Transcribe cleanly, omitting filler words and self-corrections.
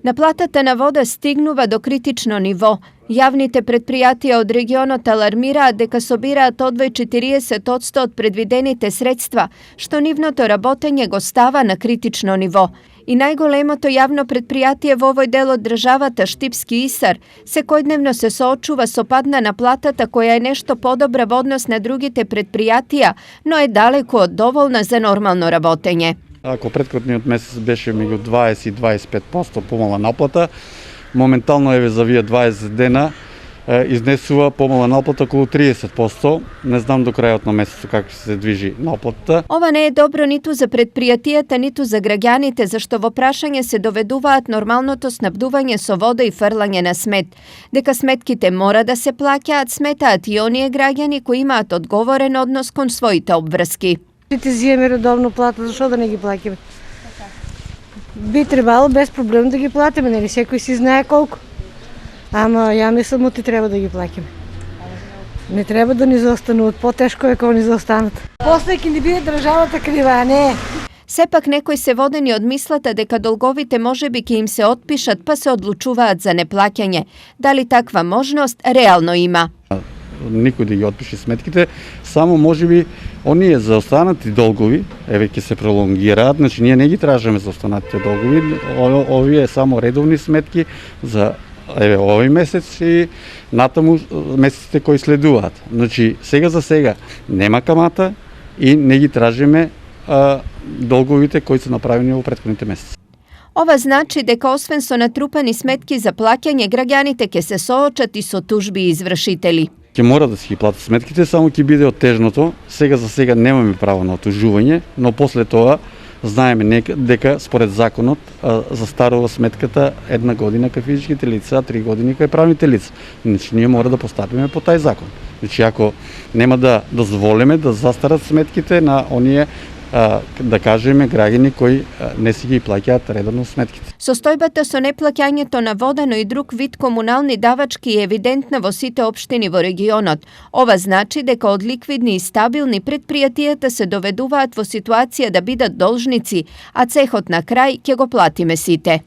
Наплатата на вода стигнува до критично ниво. Јавните предпријатија од регионот алармираат дека собираат одвој 40% од предвидените средства, што нивното работење го става на критично ниво. И најголемото јавно предпријатие во овој дел од државата, Штипски исар, секојдневно се соочува со пад на наплатата која е нешто подобра во однос на другите предпријатија, но е далеку од доволна за нормално работење. Ако преткотниот месец беше меѓу 20 и 25% помала наплата, моментално еве за вие 20 дена изнесува помала наплата околу 30%. Не знам до крајот на месецот како ќе се движи наплатата. Ова не е добро ниту за предпријатијата, ниту за граѓаните, зашто во прашање се доведуваат нормалното снабдување со вода и фрлање на смет. Дека сметките мора да се плаќаат, сметаат и оние граѓани кои имаат одговорен однос кон своите обврски. Ти зиеме редовно плата, зашо да не ги плаќаме? Би требало без проблем да ги платиме, нели секој си знае колку. Ама ја мислам ти треба да ги плаќаме. Не треба да ни заостануваат, потешко е кога ни заостанат. После ќе ни биде државата крива, а не. Сепак некои се водени од мислата дека долговите можеби ќе им се отпишат, па се одлучуваат за неплаќање. Дали таква можност реално има? Никој да ги отпише сметките, само можеби оние заостанати долгови, еве ќе се пролонгираат, значи ние не ги тражаме заостанатите долгови, овие само редовни сметки за еве овој месец и натаму месеците кои следуваат. Значи сега за сега нема камата и не ги тражиме долговите кои се направени во претходните месеци. Ова значи дека освен со натрупани сметки за плаќање, граѓаните ќе се соочат и со тужби и извршители. Ќе мора да си ги платат сметките, само ќе биде оттежното. Сега за сега немаме право на отужување, но после тоа знаеме дека според законот застарува сметката 1 година кај физичките лица, 3 години кај правните лица. Значи ние мора да постапиме по тај закон. Значи ако нема да дозволиме да застарат сметките на оние да кажеме граѓани кои не си ги плаќаат редовно сметките. Состојбата со неплаќањето на вода, но и друг вид комунални давачки е евидентна во сите општини во регионот. Ова значи дека од ликвидни и стабилни предпријатијата се доведуваат во ситуација да бидат должници, а цехот на крај ќе го платиме сите.